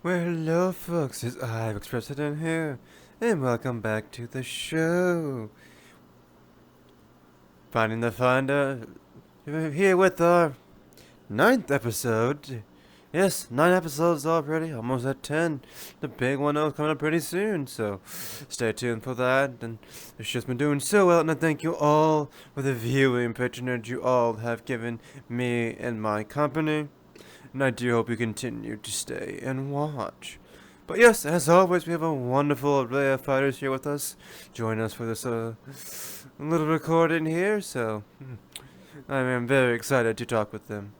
Well, hello, folks. It's SlyFox President here, and welcome back to the show. Finding the Finder, here with our ninth episode. Yes, 9 episodes already, almost at 10. The big one is coming up pretty soon, so stay tuned for that. And it's just been doing so well, and I thank you all for the viewing patronage you all have given me and my company. And I do hope you continue to stay and watch. But yes, as always, we have a wonderful array of fighters here with us. Join us for this little recording here, so I am very excited to talk with them.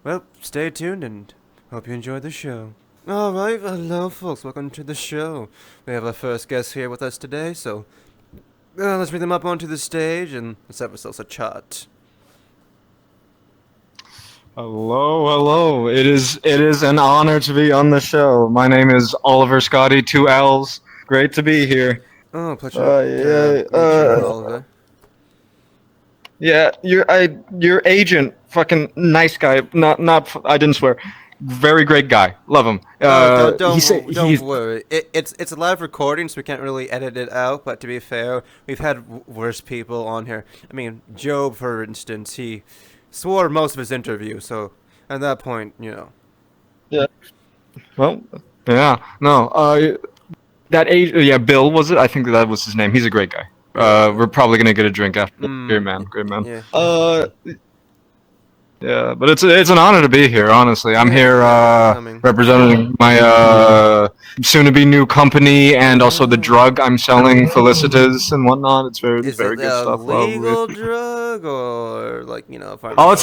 Well, stay tuned and hope you enjoy the show. Alright, hello folks, welcome to the show. We have our first guest here with us today, so let's bring them up onto the stage and let's have ourselves a chat. Hello. It is an honor to be on the show. My name is Oliver Scotty, 2 L's. Great to be here. Oh, pleasure to meet you, Oliver. Yeah, your agent, fucking nice guy. Not I didn't swear. Very great guy. Love him. Don't worry. It's a live recording, so we can't really edit it out. But to be fair, we've had worse people on here. I mean, Job, for instance, he swore most of his interview. So at that point, Yeah. Well, yeah. No. Bill was it? I think that was his name. He's a great guy. We're probably gonna get a drink after. Great man. Yeah. Yeah, but it's an honor to be here. Honestly, I'm here coming. representing my soon-to-be new company and also the drug I'm selling, Felicitas and whatnot. It's very Is very it good a stuff. legal drug or like Oh,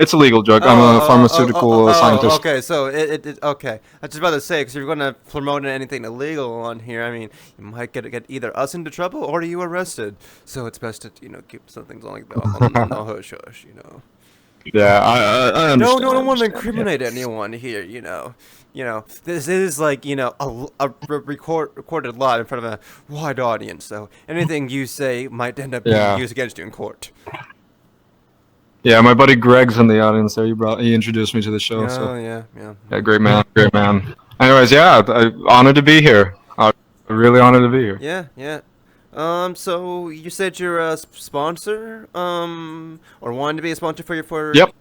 it's a legal drug. I'm a pharmaceutical scientist. Okay, so okay. I was just about to say, because if you're gonna promote anything illegal on here, I mean, you might get either us into trouble or you arrested. So it's best to keep some things like that on the hush hush. Yeah, I understand. No, I don't want to understand, incriminate anyone here. This is like recorded live in front of a wide audience. So anything you say might end up being used against you in court. Yeah, my buddy Greg's in the audience there. He introduced me to the show. So. Yeah. Yeah, great man. Anyways, yeah, honored to be here. Really honored to be here. Yeah. So you said you're a sponsor, or wanted to be a sponsor for. Yep.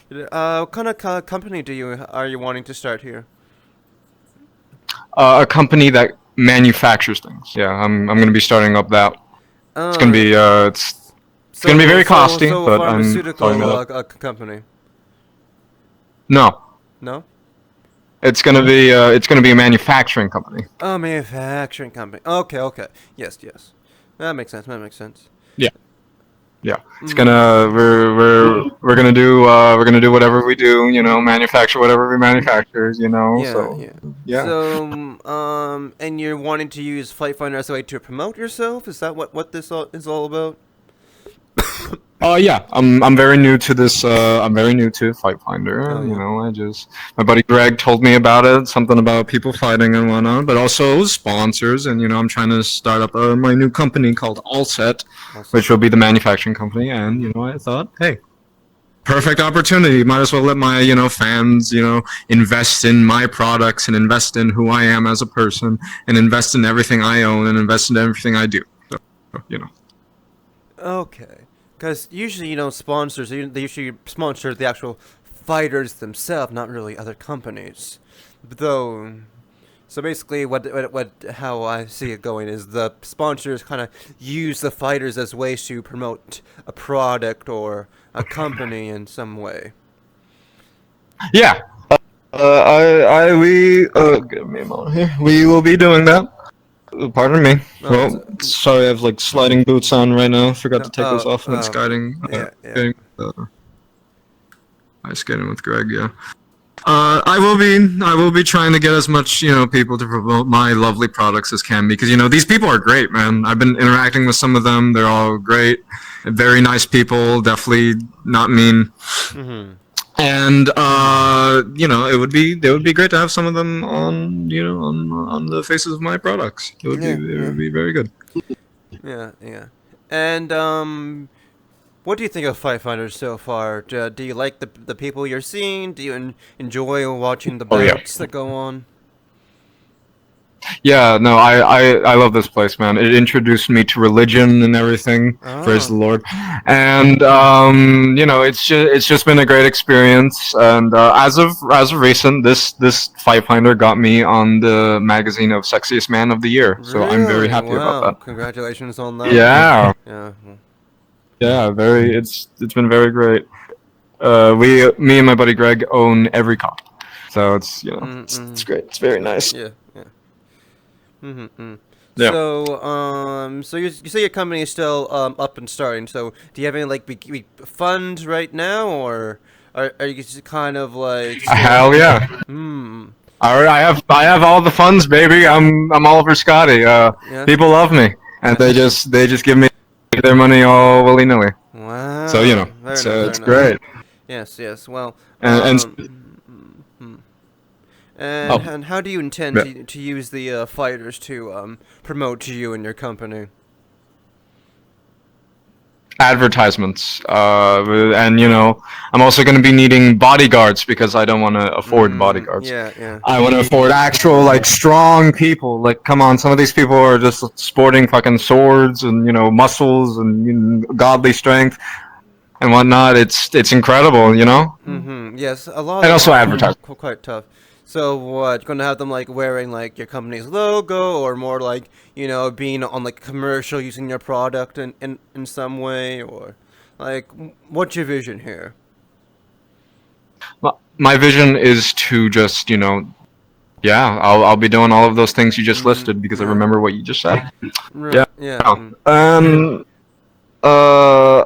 What kind of company are you wanting to start here? A company that manufactures things. Yeah, I'm gonna be starting up that. It's gonna be it's gonna be very costly, but I'm starting that up. A company. No. No. It's gonna be a manufacturing company. Oh, manufacturing company. Okay. Yes. That makes sense. Yeah. It's gonna we're gonna do whatever we do. Manufacture whatever we manufacture. Yeah. So, and you're wanting to use Flight Finder as a way to promote yourself? Is that what this is all about? Yeah, I'm very new to this. I'm very new to Fight Finder. Oh, yeah. My buddy Greg told me about it, something about people fighting and whatnot, but also sponsors. And I'm trying to start up my new company called Allset, which will be the manufacturing company. And I thought, hey, perfect opportunity. Might as well let my fans invest in my products and invest in who I am as a person and invest in everything I own and invest in everything I do. So. Okay. Because usually, sponsors, they usually sponsor the actual fighters themselves, not really other companies. Though, so basically, how I see it going is the sponsors kind of use the fighters as ways to promote a product or a company in some way. Yeah. Give me a moment here. We will be doing that. Pardon me. Well, sorry, I have sliding boots on right now. Forgot to take those off, and it's guiding. Ice skating with Greg. Yeah. I will be trying to get as much people to promote my lovely products as can, because these people are great, man. I've been interacting with some of them. They're all great, very nice people. Definitely not mean. Mm-hmm. And it would be great to have some of them on on the faces of my products. It would be very good. Yeah. And what do you think of Fight Fighters so far? Do you like the people you're seeing? Do you enjoy watching the Oh yeah. bouts that go on? Yeah, no, I love this place, man. It introduced me to religion and everything. Praise the Oh, Lord. And it's just been a great experience. And as of recent, this Fight Finder got me on the magazine of Sexiest Man of the Year. So I'm very really? happy about Wow! that. Congratulations on that. Yeah, Yeah. yeah, very. It's been very great. Me and my buddy Greg own every cop, so it's Mm-mm. great. It's very nice. Yeah. Yeah. Mm-hmm. Yeah. So you say your company is still up and starting. So do you have any like big funds right now, or are you just kind of like still? Hell yeah. Hmm. All right, I have all the funds, baby. I'm Oliver Scotty. Yes. People love me, and Yes. they just give me their money all willy nilly. So Wow. Very nice. Very it's nice. great. Yes. Yes. Well. And And oh and how do you intend yeah. to use the fighters to promote you and your company? Advertisements, and I'm also going to be needing bodyguards because I don't want to afford bodyguards. Yeah. Yeah. I want to afford actual like strong people. Like, come on, some of these people are just sporting fucking swords and muscles and godly strength and whatnot. It's incredible, Mm-hmm. Yes, a lot and of them also are advertise. quite tough. So what? You're gonna have them like wearing like your company's logo, or more like being on like a commercial using your product in some way, or like what's your vision here? My vision is to just yeah, I'll be doing all of those things you just listed because I Yeah. remember what you just said. Right. Yeah. Yeah. Um.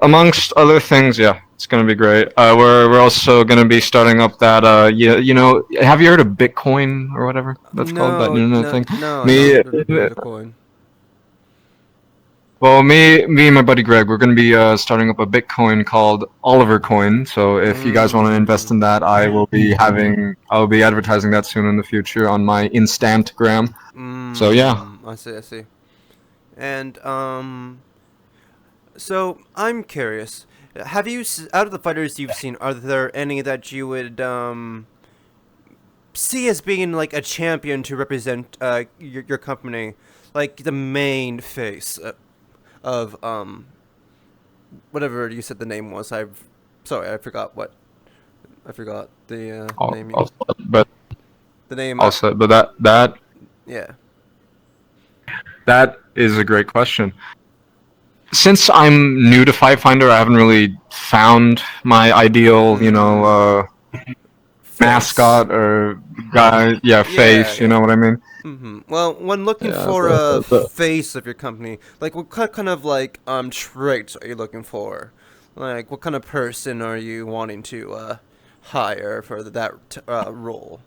Amongst other things, yeah, it's gonna be great. We're also gonna be starting up that have you heard of Bitcoin or whatever that's called, that No. internet No. thing? No. I don't. Me, Bitcoin. well, me and my buddy Greg, we're gonna be starting up a Bitcoin called Oliver Coin. So if you guys want to invest Mm. in that, I'll be advertising that soon in the future on my Instantgram. So yeah. I see. I see. And so I'm curious. Have you, out of the fighters you've seen, are there any that you would see as being like a champion to represent your company, like the main face of whatever you said the name was? Sorry, I forgot the I'll, name I'll, but the name. also, but that Yeah. that is a great question. Since I'm new to Fight Finder, I haven't really found my ideal, Face. mascot or guy. Yeah, Yeah, face. You yeah. know what I mean? Well, when looking Yeah, for a but face of your company, like what kind of like traits are you looking for? Like what kind of person are you wanting to hire for that role?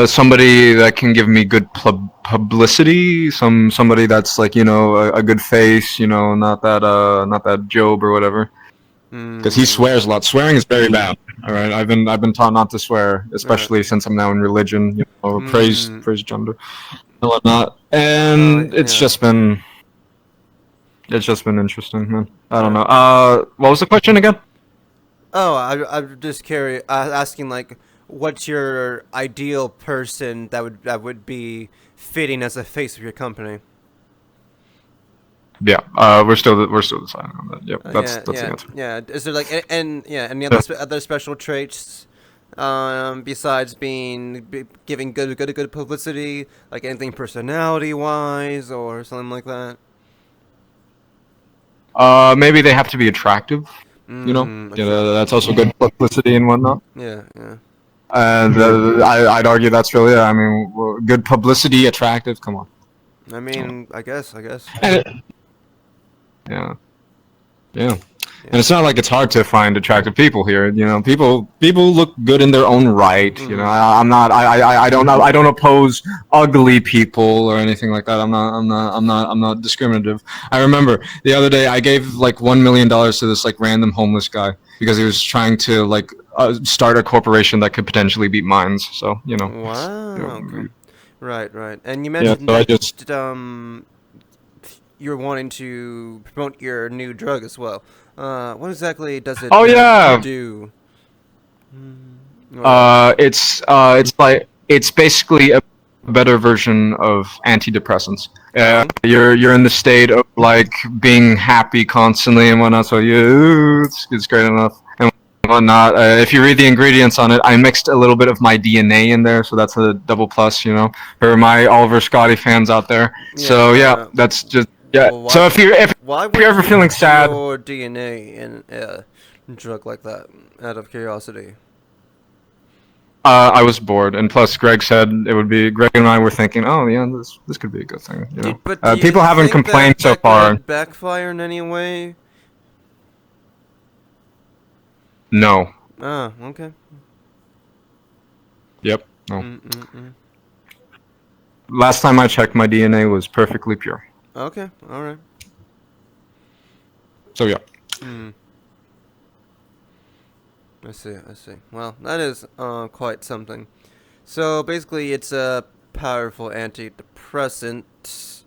somebody that can give me good publicity. Somebody that's like a good face. Not that Job or whatever. Because he Hmm. swears a lot. Swearing is very bad. All right, I've been taught not to swear, Right. especially since I'm now in religion. Hmm. Praise gender and whatnot. Oh And yeah. it's just been interesting, man. I don't Right. know. What was the question again? Oh, I'm just curious, asking like, what's your ideal person that would be fitting as a face of your company? Yeah, we're still deciding on that. Yep, that's Yeah, that's the yeah, answer. yeah. Is there like and yeah, any Yeah. other special traits besides giving good publicity, like anything personality wise or something like that? Maybe they have to be attractive. That's also Attractive. good publicity and whatnot. Yeah, yeah. And I'd argue that's really it. I mean, good publicity, attractive. Come on. I mean, I guess. And yeah, yeah. And Yeah. it's not like it's hard to find attractive people here. People look good in their own right. Mhm. I'm not. I don't know. I don't oppose ugly people or anything like that. I'm not discriminative. I remember the other day I gave like $1 million to this like random homeless guy because he was trying to like start a corporation that could potentially beat mines. So Wow. Okay. Right, right. And you yeah. mentioned So I that just um you're wanting to promote your new drug as well. What exactly does it Oh yeah. do? Or, It's basically a better version of antidepressants. oh, You're in the state of like being happy constantly and whatnot. So it's great enough and whatnot. If you read the ingredients on it, I mixed a little bit of my DNA in there, so that's a double plus, for my Oliver Scotty fans out there. yeah. So yeah, that's just yeah. Well, So if why you're would ever you feeling put sad, your DNA in a drug like that? Out of curiosity. I was bored, and plus Greg said it would be. Greg and I were thinking, oh yeah, this could be a good thing. But do you People haven't think complained so that far. could backfire in any way? No. Ah, okay. Yep. No. Mm-mm-mm. Last time I checked, my DNA was perfectly pure. Okay, alright. So yeah. Hmm. I see, I see. Well, that is quite something. So basically, it's a powerful antidepressant,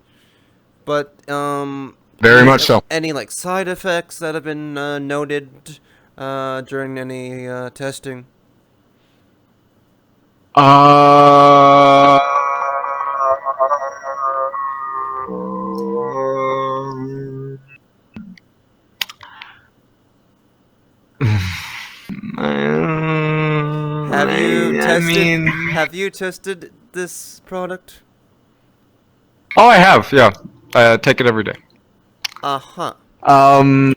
but Very much so. any like side effects that have been noted during any testing? Uh, Have you I tested? mean, Have you tested this product? oh, I have. Yeah, I take it every day. Uh huh. Um,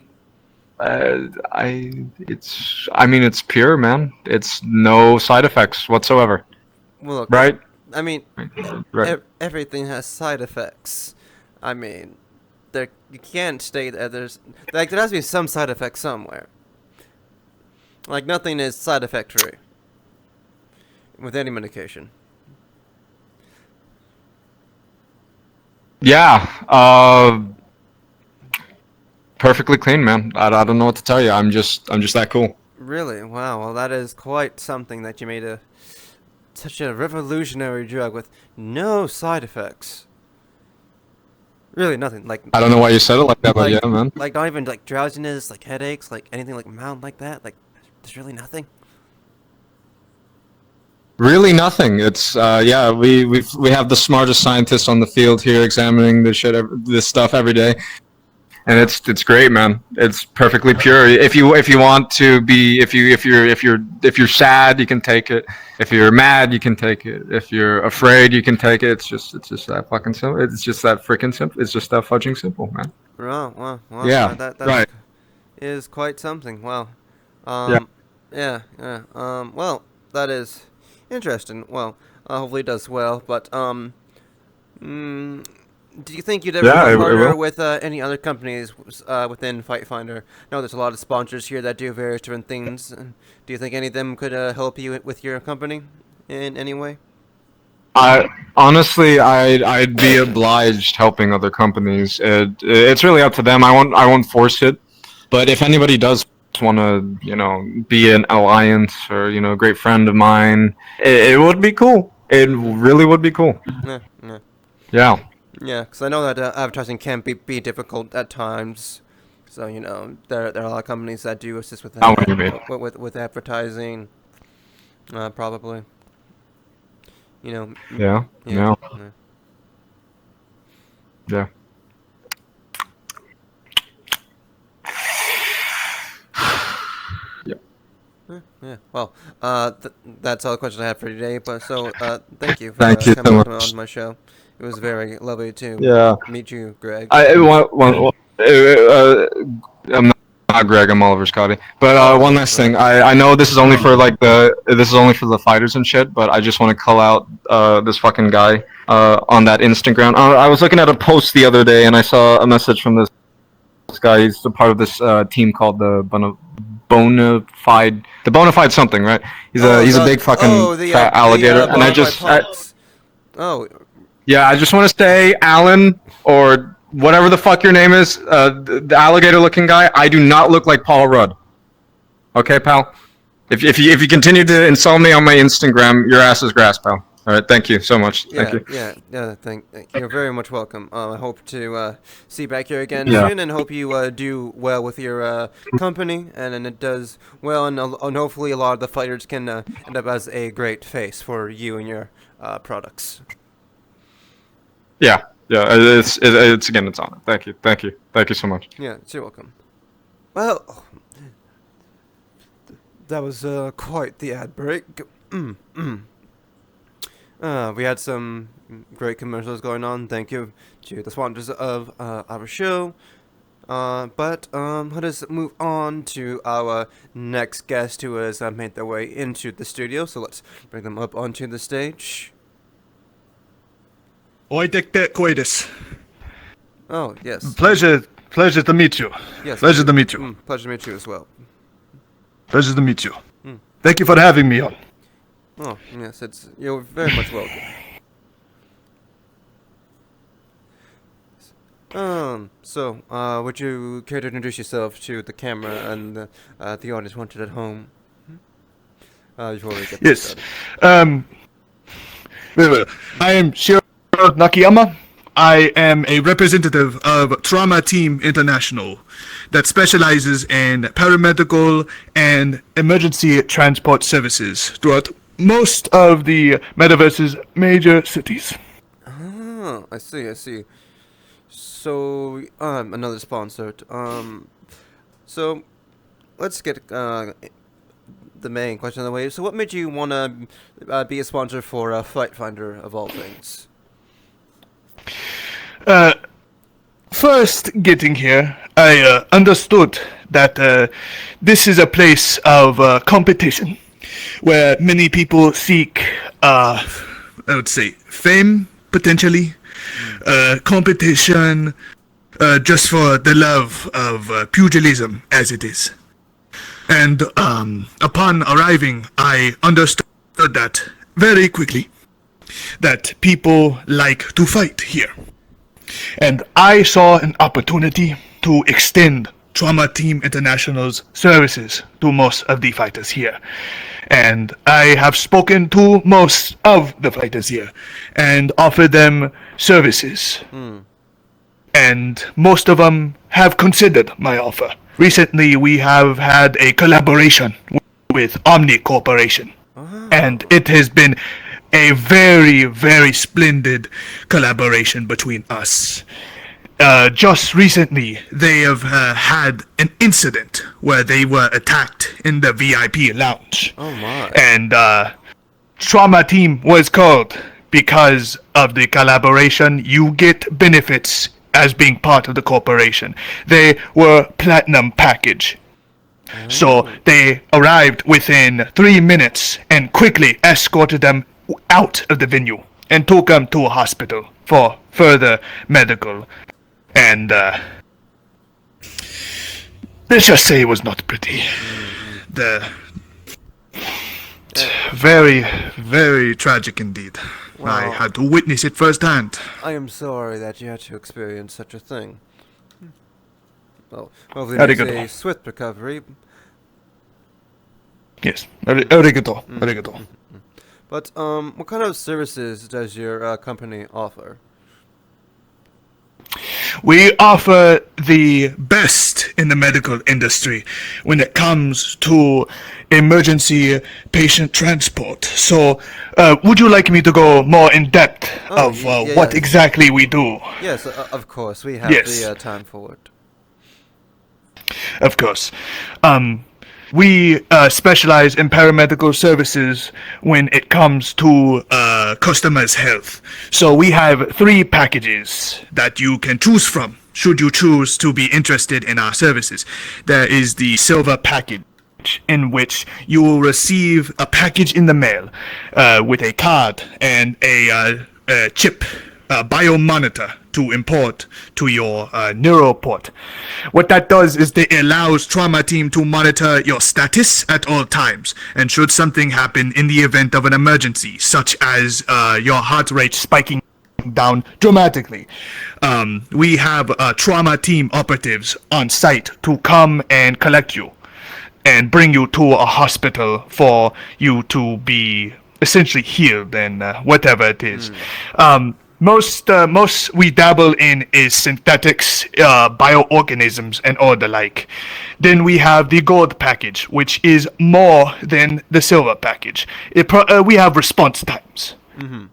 I mean, it's pure, man. It's no side effects whatsoever. Well, look, Right? I mean, Right. everything has side effects. I mean, there you can't state that there's like there has to be some side effect somewhere. Like nothing is side effect free with any medication. Yeah. Perfectly clean, man. I don't know what to tell you. I'm just that cool. Really? Wow. Well, that is quite something that you made such a revolutionary drug with no side effects. Really, nothing. Like I don't know why you said it like that, but like yeah, man. like not even like drowsiness, like headaches, like anything like mild like that. Like there's really nothing. Really nothing. It's yeah, we have the smartest scientists on the field here examining this stuff every day. And it's great, man. It's perfectly pure. If you want to be if you're sad, you can take it. If you're mad, you can take it. If you're afraid, you can take it. It's just that fucking simple. It's just that freaking simple. It's just that fudging simple, man. Well, Yeah. that Right. is quite something. Wow. Yeah. Yeah. Well, that is interesting. Well, hopefully it does well. But do you think you'd ever Yeah, it partner will. with any other companies within Fight Finder? No, there's a lot of sponsors here that do various different things. Do you think any of them could help you with your company in any way? I honestly, I'd be obliged helping other companies. It's really up to them. I won't force it. But if anybody does want to, be an alliance or a great friend of mine, it would be cool. It really would be cool. Yeah, yeah. Yeah. Yeah, because I know that advertising can be difficult at times. So there are a lot of companies that do assist with I know what you mean. with advertising. Probably. Yeah. Yeah. Yeah. Yeah. Yeah. Yeah. Well, that's all the questions I have for today. But thank you for Thank you so coming much. on my show. It was very lovely to Yeah. meet you, Greg. I'm not Greg. I'm Oliver Scotty. But Oh, one last right. thing. I know this is only for the fighters and shit. But I just want to call out this fucking guy on that Instagram. I was looking at a post the other day and I saw a message from this guy. He's a part of this team called the Bonafide something, right? He's a big fucking fat alligator, and I just want to say, Alan, or whatever the fuck your name is, the alligator-looking guy. I do not look like Paul Rudd. Okay, pal. If you continue to insult me on my Instagram, your ass is grass, pal. All right, thank you so much. Thank you. You're very much welcome. I hope to see you back here again Yeah. soon, and hope you do well with your company, and it does well, and hopefully a lot of the fighters can end up as a great face for you and your products. Yeah. Yeah. It's again, it's on. Thank you. Thank you. Thank you so much. Yeah, you're welcome. Well, that was quite the ad break. We had some great commercials going on. Thank you to the sponsors of our show. But let us move on to our next guest who has made their way into the studio. So let's bring them up onto the stage. Oi, Dick Coitus. Oh, yes. Pleasure to meet you. Yes. Pleasure to meet you. Pleasure to meet you as well. Pleasure to meet you. Thank you for having me on. Oh, yes, you're very much welcome. Would you care to introduce yourself to the camera and the audience wanted at home? Before we get Yes. started. I am Shiro Nakayama. I am a representative of Trauma Team International that specializes in paramedical and emergency transport services throughout most of the metaverse's major cities. Oh, I see. So, another sponsor. So, let's get the main question of the way. So, what made you want to be a sponsor for Flight Finder of all things? First getting here, I understood that this is a place of competition where many people seek, I would say, fame, potentially, competition, just for the love of pugilism, as it is. And upon arriving, I understood that very quickly, that people like to fight here. And I saw an opportunity to extend Trauma Team International's services to most of the fighters here. And I have spoken to most of the fighters here and offered them services. And most of them have considered my offer. Recently, we have had a collaboration with Omni Corporation. And it has been a very, very splendid collaboration between us. Just recently, they have had an incident where they were attacked in the VIP lounge. Oh my. And Trauma Team was called because of the collaboration. You get benefits as being part of the corporation. They were platinum package. So they arrived within 3 minutes and quickly escorted them out of the venue and took them to a hospital for further medical. And let's just say it was not pretty. Very, very tragic indeed. Wow. I had to witness it firsthand. I am sorry that you had to experience such a thing. Well, hopefully it makes Arigato. a swift recovery. Yes, arigato. But what kind of services does your company offer? We offer the best in the medical industry when it comes to emergency patient transport. So, would you like me to go more in depth of what exactly we do? Yes, of course. We have the time for it. Of course. We specialize in paramedical services when it comes to customers' health. So we have 3 packages that you can choose from, should you choose to be interested in our services. There is the silver package, in which you will receive a package in the mail with a card and a chip, a biomonitor to import to your neural port. What that does is it allows Trauma Team to monitor your status at all times, and should something happen in the event of an emergency, such as your heart rate spiking down dramatically, we have Trauma Team operatives on site to come and collect you and bring you to a hospital for you to be essentially healed and whatever it is. Most we dabble in is synthetics, bioorganisms, and all the like. Then we have the gold package, which is more than the silver package. We have response times,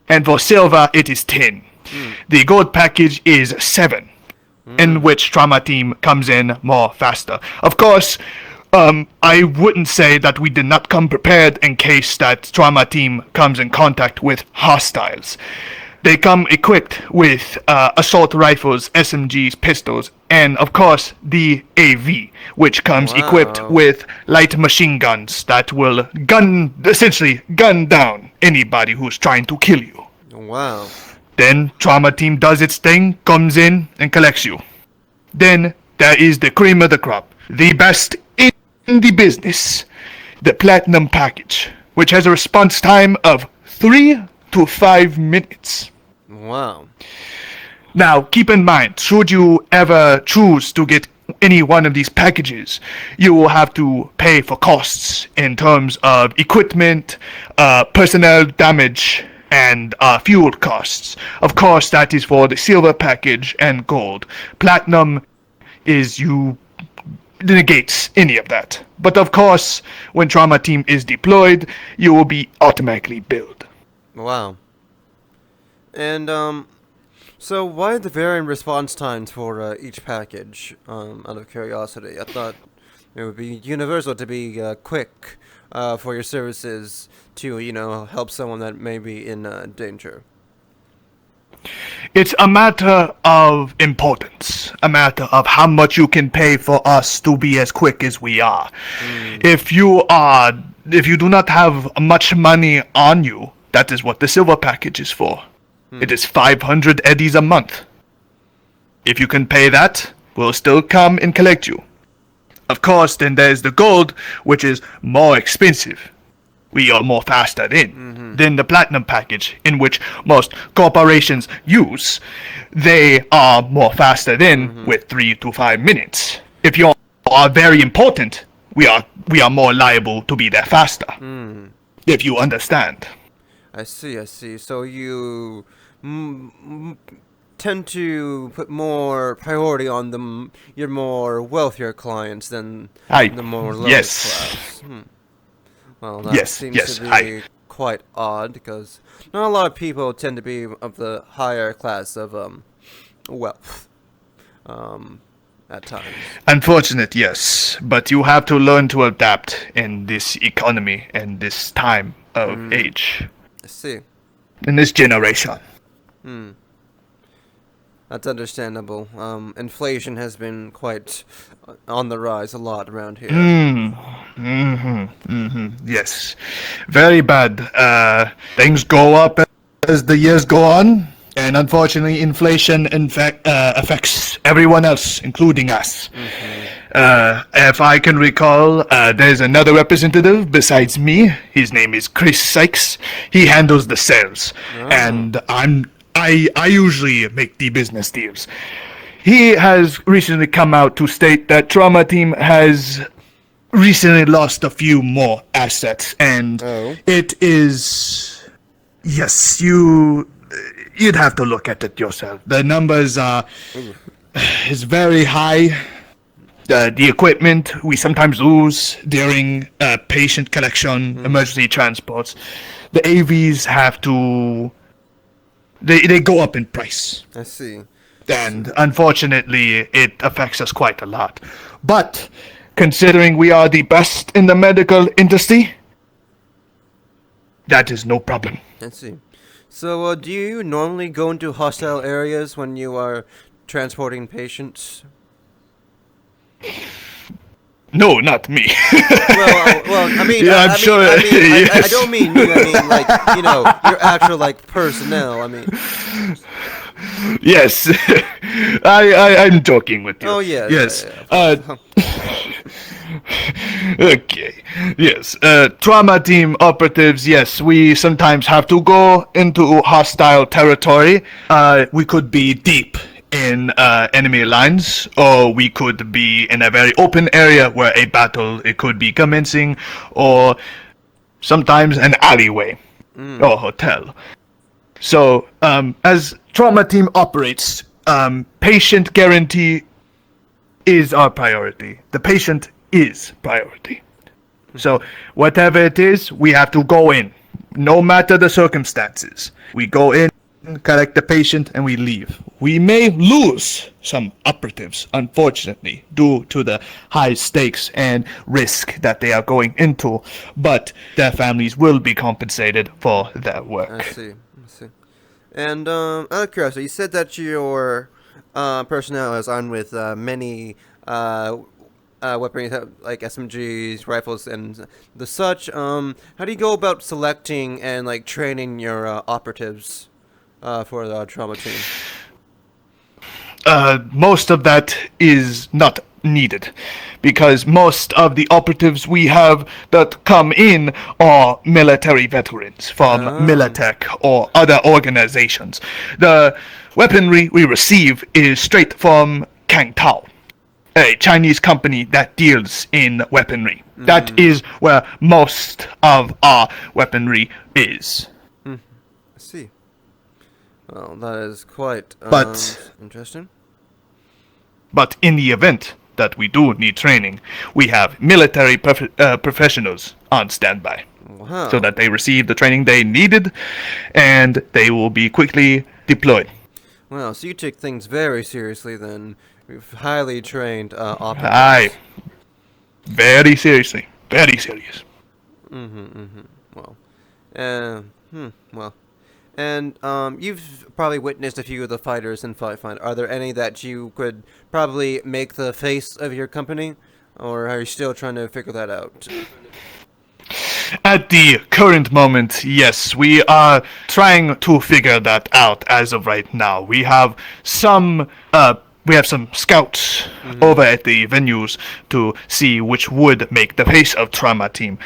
and for silver it is 10. The gold package is 7, in which trauma team comes in more faster. Of course, I wouldn't say that we did not come prepared in case that trauma team comes in contact with hostiles. They come equipped with assault rifles, SMGs, pistols, and of course the AV, which comes equipped with light machine guns that will essentially gun down anybody who's trying to kill you. Wow. Then trauma team does its thing, comes in and collects you. Then there is the cream of the crop, the best in the business, the platinum package, which has a response time of 3 to 5 minutes. Wow. Now, keep in mind, should you ever choose to get any one of these packages, you will have to pay for costs in terms of equipment, personnel damage, and fuel costs. Of course, that is for the silver package and gold. Platinum negates any of that. But of course, when trauma team is deployed, you will be automatically billed. Wow. And, so why the varying response times for each package, out of curiosity? I thought it would be universal to be quick for your services to, help someone that may be in danger. It's a matter of importance, a matter of how much you can pay for us to be as quick as we are. If you do not have much money on you, that is what the silver package is for. It is 500 eddies a month. If you can pay that, we'll still come and collect you. Of course, then there's the gold, which is more expensive. We are more faster than the platinum package, in which most corporations use. They are more faster than with 3 to 5 minutes. If you are very important, we are more liable to be there faster. If you understand. I see. So you tend to put more priority on your more wealthier clients than the more lower class. Well, that seems to be quite odd, because not a lot of people tend to be of the higher class of wealth at times. Unfortunate, yes, but you have to learn to adapt in this economy and this time of age. I see. In this generation. That's understandable. Inflation has been quite on the rise a lot around here. Yes. Very bad. Things go up as the years go on, and unfortunately inflation affects everyone else, including us. If I can recall, there's another representative besides me. His name is Chris Sykes. He handles the sales, and I usually make the business deals. He has recently come out to state that Trauma Team has recently lost a few more assets, and it is... Yes, you'd have to look at it yourself. The numbers is very high. The equipment we sometimes lose during patient collection, emergency transports. The AVs have to... They go up in price. I see. And unfortunately, it affects us quite a lot. But considering we are the best in the medical industry, that is no problem. I see. So, do you normally go into hostile areas when you are transporting patients? No, not me. well, I mean, yeah, I'm sure. I don't mean you. I mean, like, your actual personnel. I mean. Yes, I'm joking with you. Oh yeah. Yes. Yeah. Okay. Yes. Trauma team operatives. Yes, we sometimes have to go into hostile territory. We could be deep in enemy lines, or we could be in a very open area where a battle it could be commencing, or sometimes an alleyway. or hotel. So, as trauma team operates, patient guarantee is our priority. The patient is priority. So, whatever it is, we have to go in, no matter the circumstances. We go in, collect the patient, and we leave. We may lose some operatives, unfortunately, due to the high stakes and risk that they are going into, but their families will be compensated for their work. I see. And out of curiosity, you said that your personnel is armed with many weaponry like SMGs, rifles, and the such. How do you go about selecting and like training your operatives for the trauma team? Most of that is not needed, because most of the operatives we have that come in are military veterans from Militech or other organizations. The weaponry we receive is straight from Kangtao, a Chinese company that deals in weaponry. That is where most of our weaponry is. I see. Well, that is quite interesting. But in the event that we do need training, we have military professionals on standby. Wow. So that they receive the training they needed, and they will be quickly deployed. Wow, so you take things very seriously then. We've highly trained operatives. Aye. Very seriously. Very serious. Well, well. And you've probably witnessed a few of the fighters in Fight Find. Are there any that you could probably make the face of your company? Or are you still trying to figure that out? At the current moment, yes, we are trying to figure that out as of right now. We have some scouts over at the venues to see which would make the face of Trauma Team.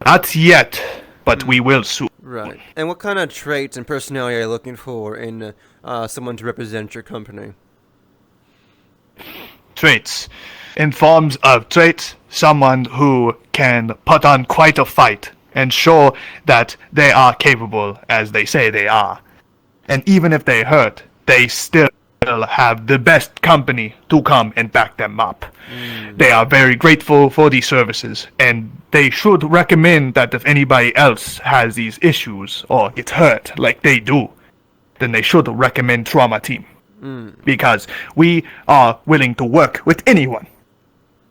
Not yet, but we will soon. Right. And what kind of traits and personality are you looking for in someone to represent your company? Traits. In forms of traits, someone who can put on quite a fight and show that they are capable as they say they are. And even if they hurt, they still have the best company to come and back them up. They are very grateful for these services, and they should recommend that if anybody else has these issues or gets hurt like they do, then they should recommend Trauma Team. Because we are willing to work with anyone.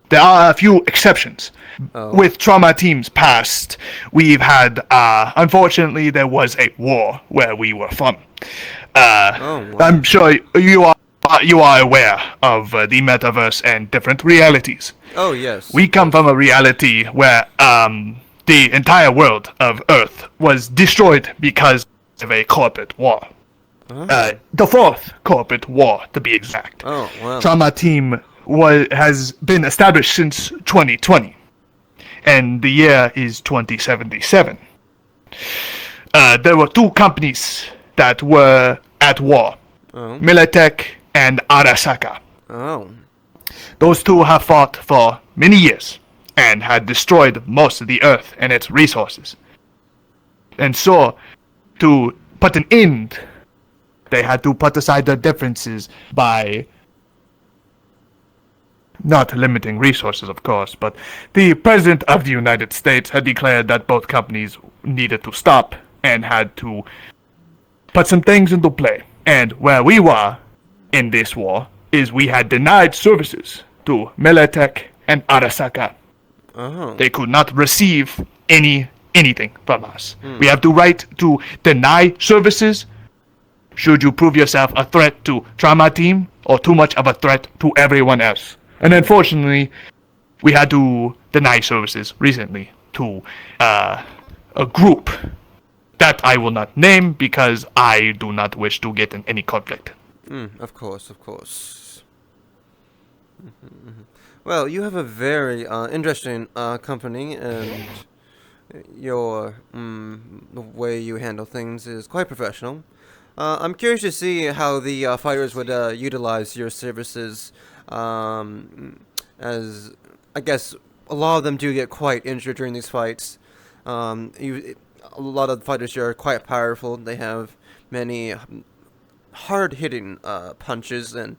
There are a few exceptions. With Trauma Team's past, we've had, unfortunately, there was a war where we were from. Wow. I'm sure you are aware of the metaverse and different realities. Oh, yes. We come from a reality where the entire world of Earth was destroyed because of a corporate war. The fourth corporate war, to be exact. Oh, wow. Trauma Team has been established since 2020, and the year is 2077. There were two companies that were at war, Militech and Arasaka. Oh. Those two have fought for many years and had destroyed most of the Earth and its resources. And so, to put an end, they had to put aside their differences by not limiting resources, of course, but the President of the United States had declared that both companies needed to stop and had to put some things into play. And where we were in this war is we had denied services to Militech and Arasaka. They could not receive anything from us. We have the right to deny services should you prove yourself a threat to Trauma Team or too much of a threat to everyone else. And unfortunately, we had to deny services recently to a group that I will not name because I do not wish to get in any conflict. Of course. Well, you have a very interesting company, and your the way you handle things is quite professional. I'm curious to see how the fighters would utilize your services, as I guess a lot of them do get quite injured during these fights. a lot of fighters here are quite powerful. They have many hard-hitting punches and,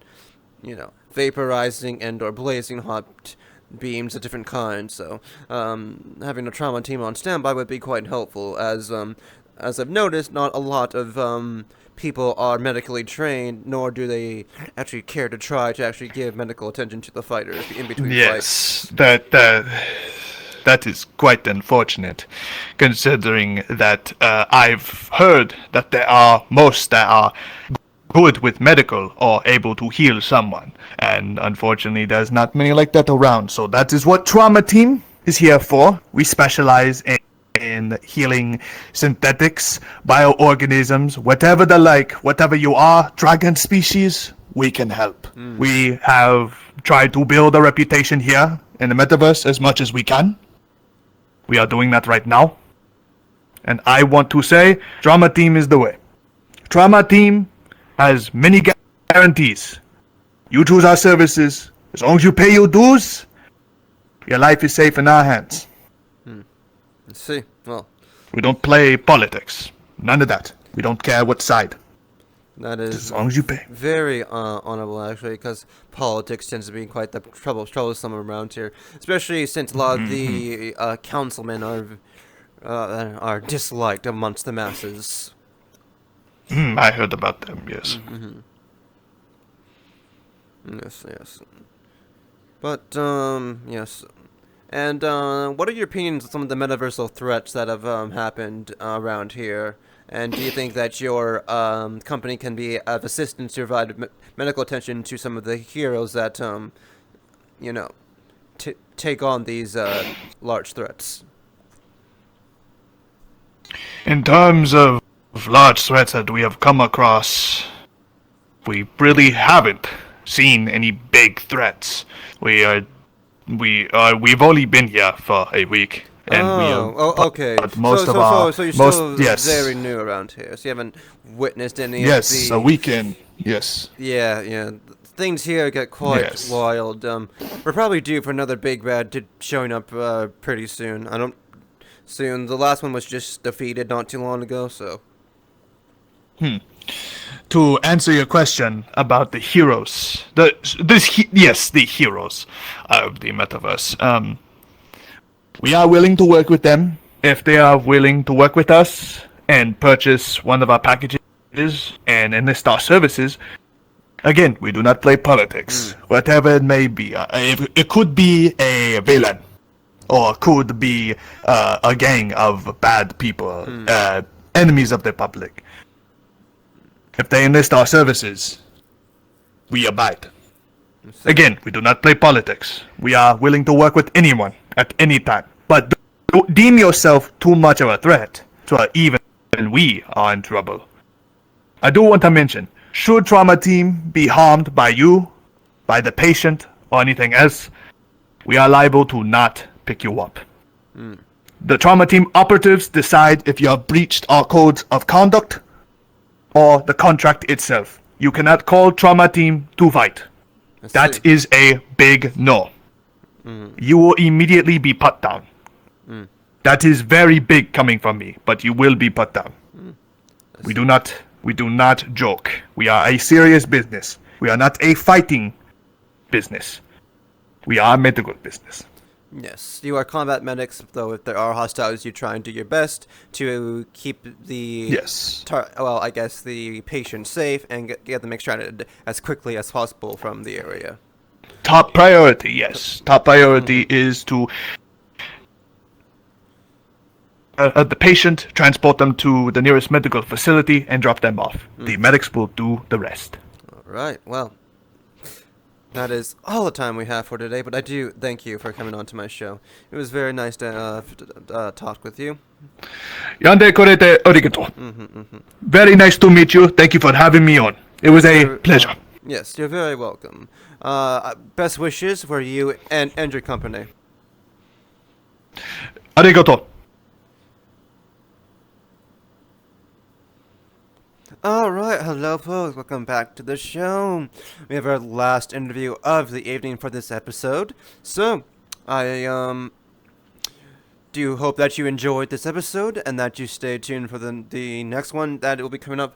vaporizing and/or blazing hot beams of different kinds. So, having a trauma team on standby would be quite helpful. As I've noticed, not a lot of people are medically trained, nor do they actually care to try to actually give medical attention to the fighters in between fights. Yes, that is quite unfortunate, considering that I've heard that there are most that are good with medical or able to heal someone, and unfortunately there's not many like that around. So that is what Trauma Team is here for. We specialize in healing synthetics, bioorganisms, whatever the like, whatever you are, dragon species, we can help. We have tried to build a reputation here in the metaverse as much as we can. We are doing that right now. And I want to say, Trauma Team is the way. Trauma Team has many guarantees. You choose our services. As long as you pay your dues, your life is safe in our hands. Let's see. Well, We don't play politics. None of that. We don't care what side. that is As long as you pay. very honorable, actually, because politics tends to be quite the troublesome around here, especially since a lot of the councilmen are disliked amongst the masses. I heard about them, yes. Yes. But, yes. And, what are your opinions on some of the metaversal threats that have, happened around here? And do you think that your, company can be of assistance to provide medical attention to some of the heroes that, take on these, large threats? In terms of large threats that we have come across, we really haven't seen any big threats. We've only been here for a week, and okay. So you're still very new around here, so you haven't witnessed any of the... a weekend. Yes. Yeah. Things here get quite wild. We're probably due for another big bad showing up pretty soon. The last one was just defeated not too long ago, so... To answer your question about the heroes, the heroes of the metaverse. We are willing to work with them if they are willing to work with us and purchase one of our packages and enlist our services. Again, we do not play politics, whatever it may be. It could be a villain, or could be a gang of bad people, enemies of the public. If they enlist our services, we abide. Again, we do not play politics. We are willing to work with anyone at any time. But don't deem yourself too much of a threat, so even we are in trouble. I do want to mention, should Trauma Team be harmed by you, by the patient, or anything else, we are liable to not pick you up. The Trauma Team operatives decide if you have breached our codes of conduct or the contract itself. You cannot call Trauma Team to fight. That is a big no. You will immediately be put down. That is very big coming from me, but you will be put down. We do not joke. We are a serious business. We are not a fighting business. We are a medical business. Yes, you are combat medics, though if there are hostilities, you try and do your best to keep the the patient safe and get them extracted as quickly as possible from the area. Top priority, yes. Top priority is to the patient, transport them to the nearest medical facility, and drop them off. The medics will do the rest. All right, well, that is all the time we have for today, but I do thank you for coming on to my show. It was very nice to talk with you. Yande korete arigato. Very nice to meet you. Thank you for having me on. It was a pleasure. Yes, you're very welcome. Best wishes for you and your company. Arigato. Alright, hello folks, welcome back to the show. We have our last interview of the evening for this episode. So, I do hope that you enjoyed this episode and that you stay tuned for the next one that will be coming up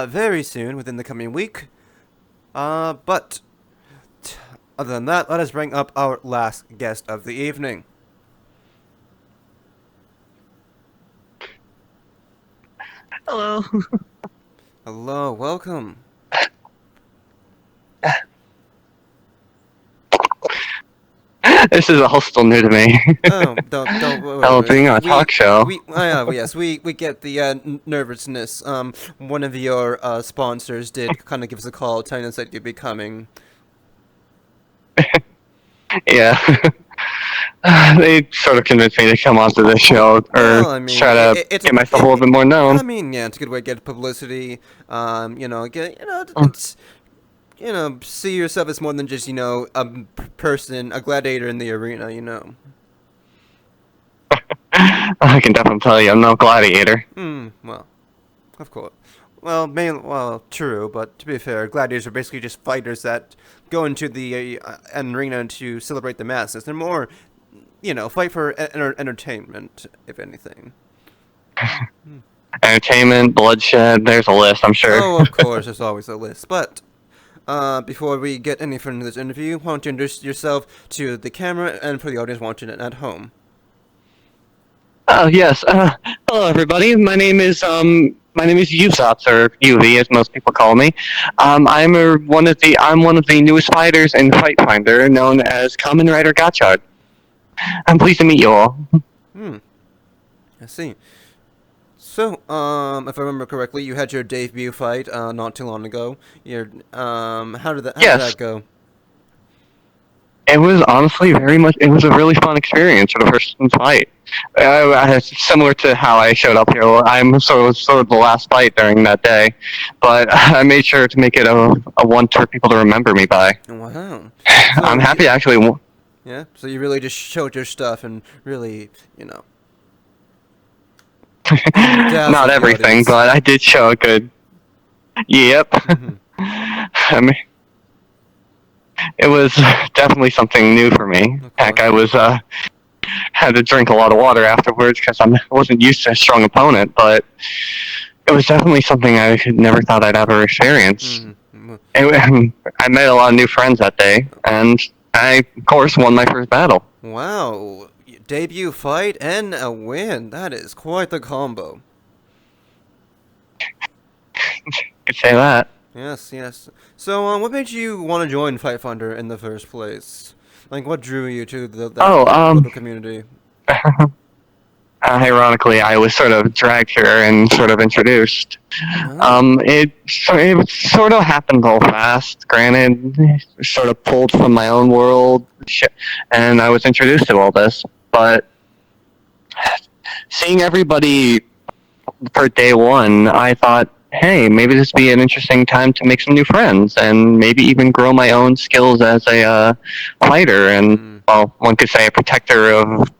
very soon within the coming week. But other than that, let us bring up our last guest of the evening. Hello. Hello, welcome. This is all still new to me. Oh, don't. Hello, being on a talk show. Yes, we get the nervousness. One of your sponsors did kind of give us a call, telling us that you'd be coming. Yeah. They sort of convinced me to come onto this show, or Well, I mean, try to it's get myself a little bit more known. I mean, yeah, it's a good way to get publicity. See yourself as more than just a person, a gladiator in the arena. I can definitely tell you, I'm no gladiator. Well, of course. Well, true, but to be fair, gladiators are basically just fighters that go into the arena to celebrate the masses. They're more, fight for entertainment, if anything. Entertainment, bloodshed, there's a list, I'm sure. Oh, of course, there's always a list. But before we get any further into this interview, why don't you introduce yourself to the camera and for the audience watching it at home? Oh, yes. Hello, everybody. My name is Usops, or UV, as most people call me. I'm one of the newest fighters in Fight Finder, known as Kamen Rider Gotchard. I'm pleased to meet you all. I see. So, if I remember correctly, you had your debut fight not too long ago. How did that go? It was honestly it was a really fun experience for the first fight. Similar to how I showed up here, I'm sort of the last fight during that day, but I made sure to make it a one for people to remember me by. Wow. I'm happy actually. Yeah, so you really just showed your stuff and really, Not everything, but I did show a good. Yep. I mean, it was definitely something new for me. Heck, I was had to drink a lot of water afterwards because I wasn't used to a strong opponent, but it was definitely something I never thought I'd ever experience. I met a lot of new friends that day, and I, of course, won my first battle. Wow. Debut fight and a win. That is quite the combo. Could say that. Yes. So, what made you want to join Fight Finder in the first place? Like, what drew you to that little community? Ironically, I was sort of dragged here and sort of introduced. It sort of happened all fast. Granted, sort of pulled from my own world, and I was introduced to all this. But seeing everybody for day one, I thought, hey, maybe this would be an interesting time to make some new friends and maybe even grow my own skills as a fighter and, well, one could say a protector of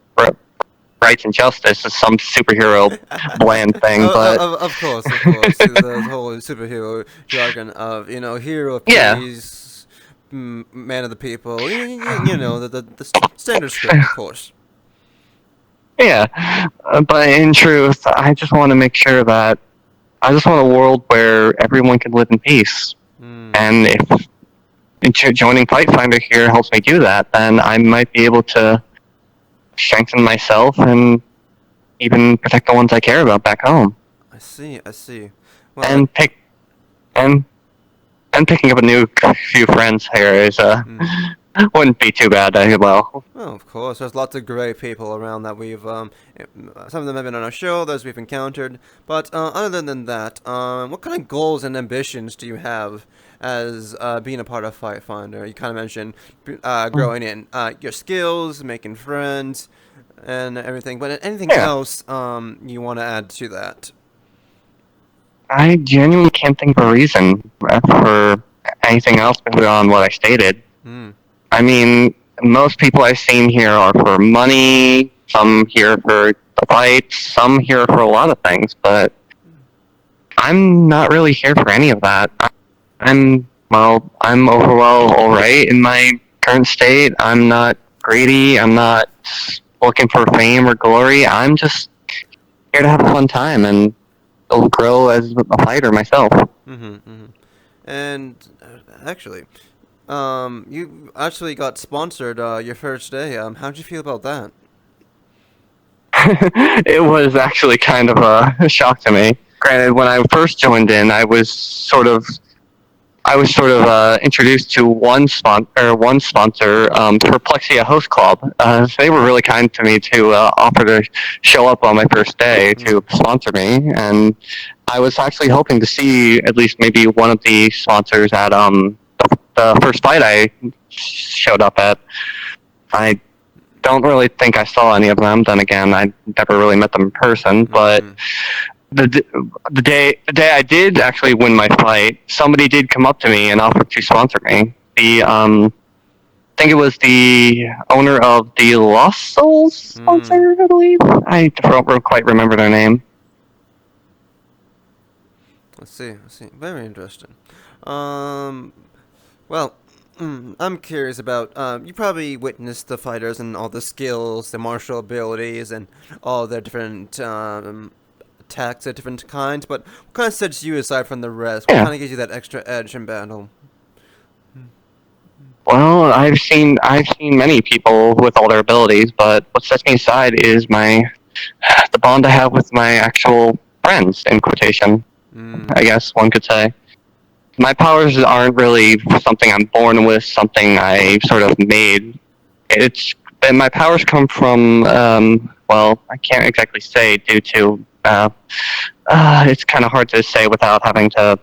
rights and justice is some superhero bland thing, but... Of course. The whole superhero jargon of, hero, peace, man of the people, the standard script, of course. Yeah, but in truth, I just want to make sure that I just want a world where everyone can live in peace. And if joining Fight Finder here helps me do that, then I might be able to strengthen myself and even protect the ones I care about back home. I see. Well, and picking up a few friends here is wouldn't be too bad as well. Oh, of course. There's lots of great people around that we've, some of them have been on our show, those we've encountered. But other than that, what kind of goals and ambitions do you have as being a part of Fight Finder? You kind of mentioned growing in your skills, making friends, and everything. But anything else you want to add to that? I genuinely can't think of a reason for anything else beyond what I stated. I mean, most people I've seen here are for money, some here for the fights, some here for a lot of things, but I'm not really here for any of that. I'm overall alright in my current state. I'm not greedy, I'm not looking for fame or glory. I'm just here to have a fun time and grow as a fighter myself. And actually, you actually got sponsored your first day. How'd you feel about that? It was actually kind of a shock to me. Granted, when I first joined in, I was sort of introduced to one sponsor, Perplexia Host Club. So they were really kind to me to offer to show up on my first day to sponsor me, and I was actually hoping to see at least maybe one of the sponsors at the first fight I showed up at. I don't really think I saw any of them. Then again, I never really met them in person, but the day I did actually win my fight, somebody did come up to me and offer to sponsor me. I think it was the owner of the Lost Souls sponsor, I believe. I don't quite remember their name. I see. Very interesting. Well, I'm curious about, you probably witnessed the fighters and all the skills, the martial abilities, and all their different, attacks of different kinds, but what kind of sets you aside from the rest? What Yeah. kind of gives you that extra edge in battle? Well, I've seen many people with all their abilities, but what sets me aside is the bond I have with my actual friends, in quotation, I guess one could say. My powers aren't really something I'm born with, something I sort of made. My powers come from, well, I can't exactly say due to, it's kind of hard to say without having to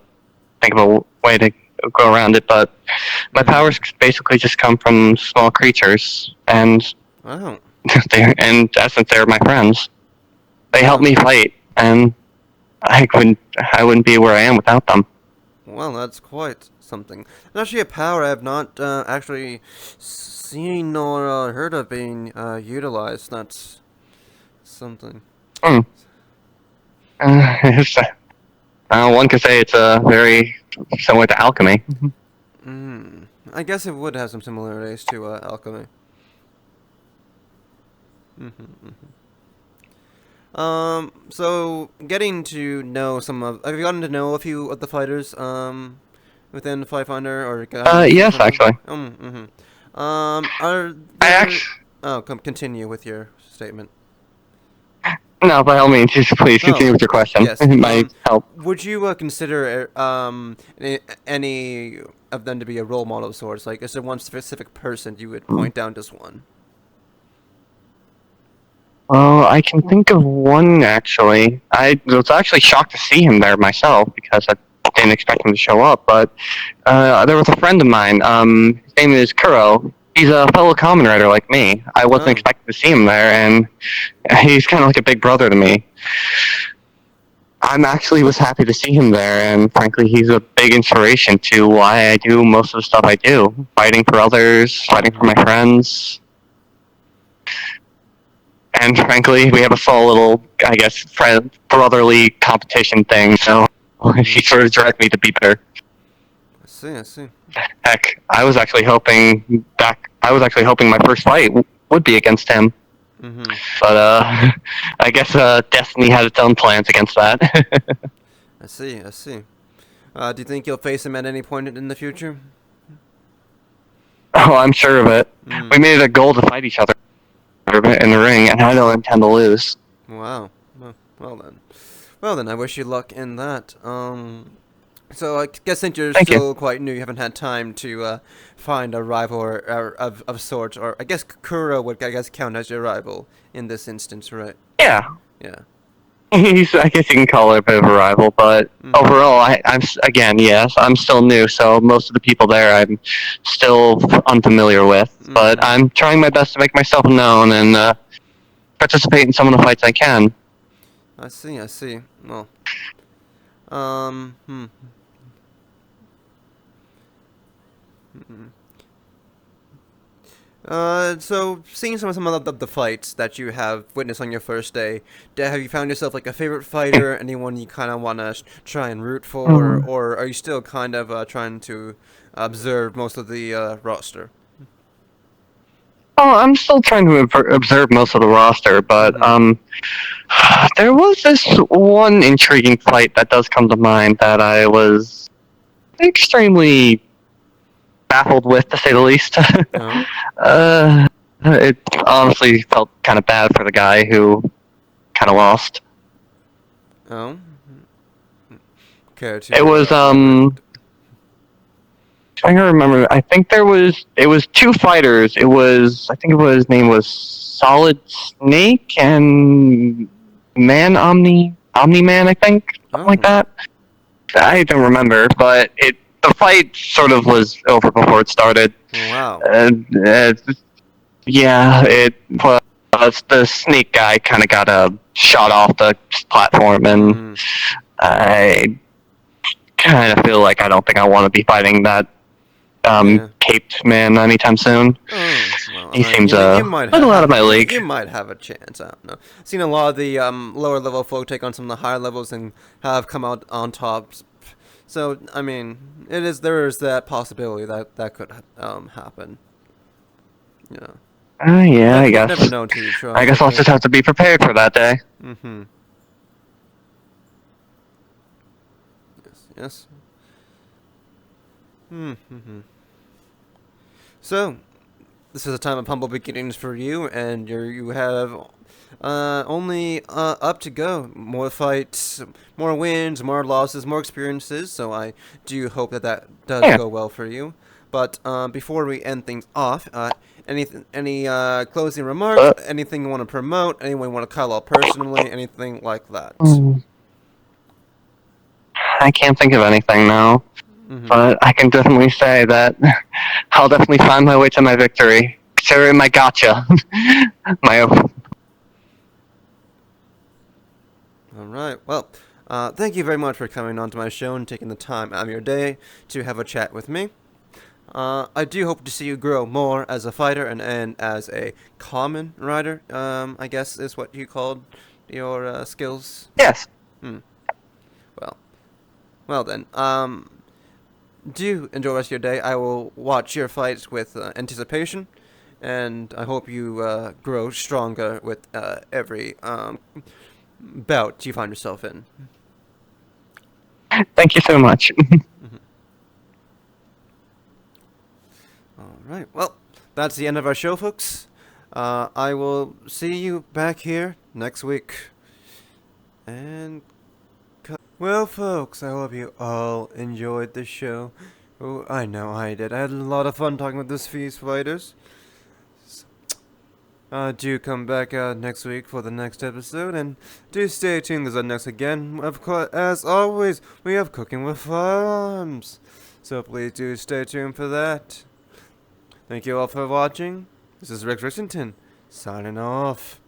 think of a way to go around it, but my powers basically just come from small creatures, and Wow. in essence, they're my friends. They help me fight, and I wouldn't be where I am without them. Well, that's quite something. It's actually a power I have not actually seen or heard of being utilized. That's something. Hmm. One could say it's very similar to alchemy. I guess it would have some similarities to alchemy. So getting to know have you gotten to know a few of the fighters within Fight Finder or? Yes, actually. Are I there? actually. Oh, continue with your statement. No, by all means, just please continue with your question. Yes. It might help. Would you consider any of them to be a role model of sorts? Like, is there one specific person you would point down as one? Well, I can think of one actually. I was actually shocked to see him there myself because I didn't expect him to show up. But there was a friend of mine. His name is Kuro. He's a fellow Kamen Rider like me. I wasn't expecting to see him there, and he's kind of like a big brother to me. I'm actually was happy to see him there, and frankly, he's a big inspiration to why I do most of the stuff I do. Fighting for others, fighting for my friends. And frankly, we have a small little, I guess, brotherly competition thing, so he sort of directed me to be better. I see. Heck, I was actually hoping my first fight would be against him. But I guess destiny had its own plans against that. I see. Do you think you'll face him at any point in the future? Oh, I'm sure of it. We made it a goal to fight each other in the ring, and I don't intend to lose. Wow. Well then, I wish you luck in that. So I guess since you're still quite new, you haven't had time to find a rival or of sorts, or I guess Kuro would count as your rival in this instance, right? Yeah. Yeah. I guess you can call it a bit of a rival, but overall, I'm still new, so most of the people there I'm still unfamiliar with. But I'm trying my best to make myself known and participate in some of the fights I can. I see. Well, So seeing some of the fights that you have witnessed on your first day, have you found yourself like a favorite fighter, anyone you kind of want to try and root for, or are you still kind of trying to observe most of the roster? Oh, I'm still trying to observe most of the roster, but there was this one intriguing fight that does come to mind that I was extremely baffled with, to say the least. Oh. It honestly felt kind of bad for the guy who kind of lost. Oh. Care to It was elaborate? trying to remember. I think it was two fighters. I think his name was Solid Snake and Omni Man. I think something like Oh. that. I don't remember, but the fight sort of was over before it started. Wow. Yeah, it was the Snake guy kind of got shot off the platform, and I kind of feel like I don't think I want to be fighting that Yeah. caped man anytime soon. Oh, well, He seems you might a little out of my league. You might have a chance. I don't know. I've seen a lot of the lower level folk take on some of the higher levels and have come out on top. So I mean, there is that possibility that could happen. Yeah. Yeah, I guess. Never know until you try. I guess I'll just have to be prepared for that day. Mm-hmm. Yes. Yes. Mm-hmm. So, this is a time of humble beginnings for you, and you have only up to go. More fights, more wins, more losses, more experiences. So I do hope that does go well for you. But before we end things off, any closing remarks? Anything you want to promote? Anyone you want to call out personally? Anything like that? I can't think of anything now. But I can definitely say that I'll definitely find my way to my victory. Considering my gotcha. Alright, well, thank you very much for coming on to my show and taking the time out of your day to have a chat with me. I do hope to see you grow more as a fighter and as a common rider, I guess is what you called your skills. Yes. Well then, do enjoy the rest of your day. I will watch your fights with anticipation, and I hope you grow stronger with every bout you find yourself in. Thank you so much. Alright, well, that's the end of our show, folks. I will see you back here next week. And well, folks, I hope you all enjoyed the show. Oh, I know I did. I had a lot of fun talking with those Feast Fighters. Do come back next week for the next episode, and do stay tuned because next again, of course, as always, we have Cooking with Firearms. So please do stay tuned for that. Thank you all for watching. This is Rick Richington, signing off.